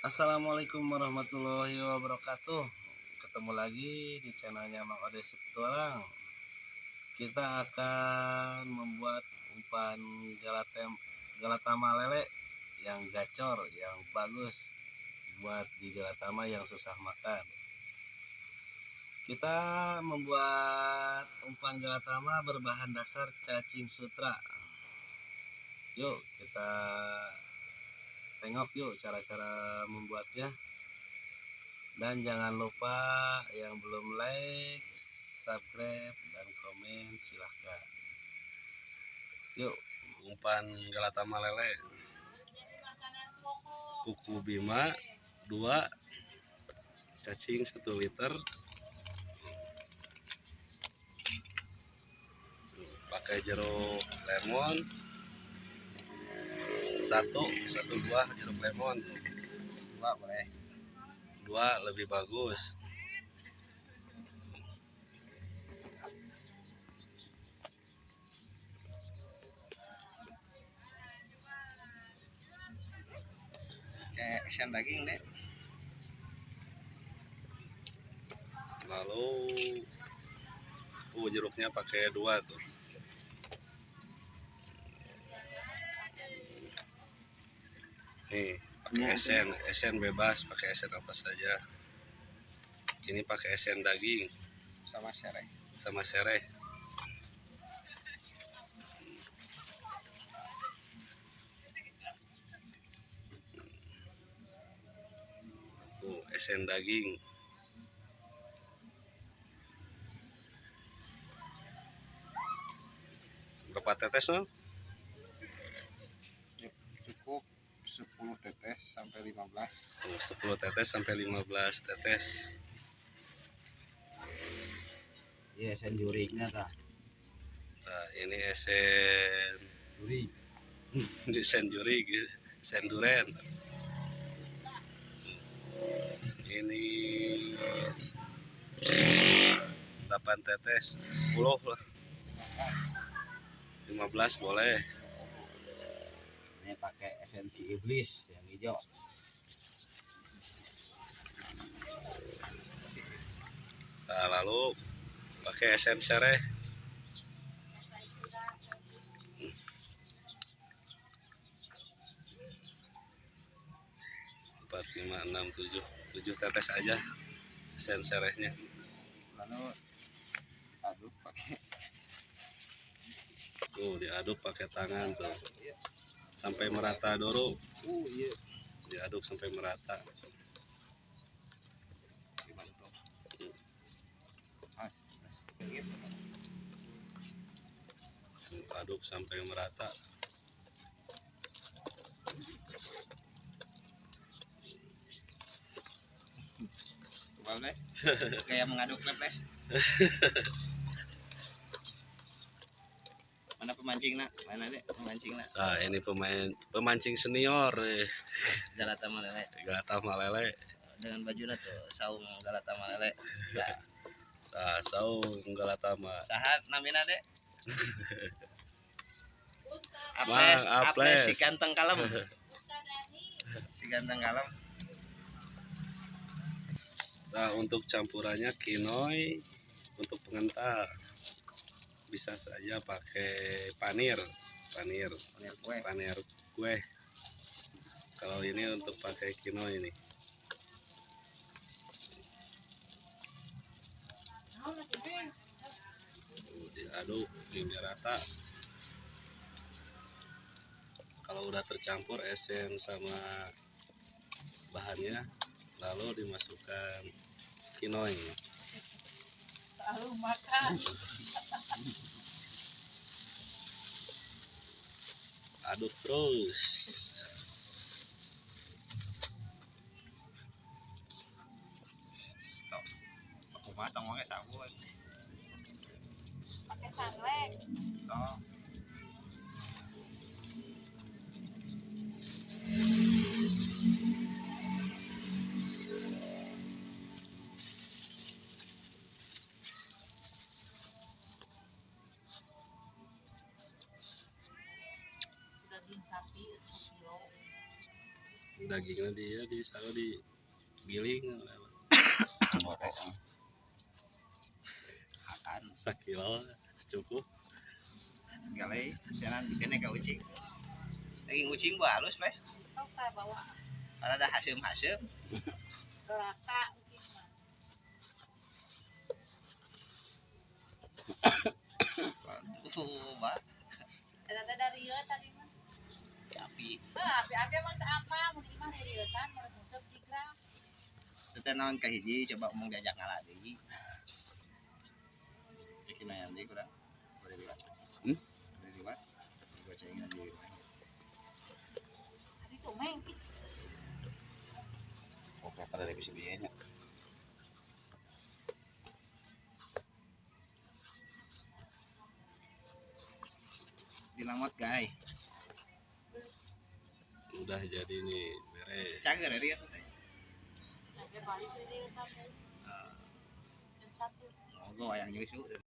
Assalamualaikum warahmatullahi wabarakatuh. Ketemu lagi di channelnya Mang Ode Petualang. Kita akan membuat umpan galatama lele yang gacor, yang bagus buat di galatama yang susah makan. Kita membuat umpan galatama berbahan dasar cacing sutra. Yuk kita tengok yuk cara-cara membuatnya. Dan jangan lupa yang belum like, subscribe, dan komen silahkan. Yuk, umpan galatama lele. Kuku bima 2, cacing 1 liter. Pakai jeruk lemon 1 buah jeruk lemon. 2 boleh. 2 lebih bagus. Kayak isian daging deh. Lalu jeruknya pakai 2 tuh. Nih, pakai esen bebas, pakai esen apa saja. Ini pakai esen daging Sama sereh. Esen daging. Berapa tetes no? Cukup 10 tetes sampai 15. 10 tetes sampai 15 tetes. Iya, esen juriknya tah. Nah, ini esen Jurik. esen jurik, esen duren. Ini 8 tetes, 10 lah. 15 boleh. Ini pakai esensi iblis yang hijau. Nah, lalu pakai esen sereh. 4, 5, 6, 7 tetes aja esen serehnya. Lalu aduk pakai Diaduk pakai tangan tuh sampai merata dulu. iya. Diaduk sampai merata. Aduk sampai merata. Boleh. Kayak mengaduk lepes. Mana pemancing nak? Mana dek pemancing nak? Nah, ini pemancing senior Galatama lele. galatama lele. Dengan bajunya tuh saung galatama lele. Nah, saung galatama. Sahat namina dek. Aples. Si ganteng kalem. Si ganteng kalem. Nah, untuk campurannya kinoi, untuk pengental bisa saja pakai panir kue. Kalau ini untuk pakai kinoi ini. Diaduk hingga rata. Kalau udah tercampur esen sama bahannya, lalu dimasukkan kinoi. Lalu makan. Aduk terus. Aku matang pakai sabun. Pakai sunlight. Toh. Daging sapi 1 kilo. dagingnya dia di sana digiling goreng akan sakilo cukup. galai jalan dikene ka ucing daging ucing gua halus guys Sok ta bawa ada hasem doraka ucing mah. bah Eta dari ieu tadi mah. api Api mah apa? Mun imah dari ieu kan mun musuh jigra. teh naon ka hiji coba mau diajak ngalah deui bikin aya deui kurang boleh liwat boleh liwat gua caingan di Tadi tuh meng. oke pada revisi biayanya dilamot guys Udah jadi nih beres. cager dari ya Sampai balik dari ieu kan. Jam 1. monggo wayang nyusu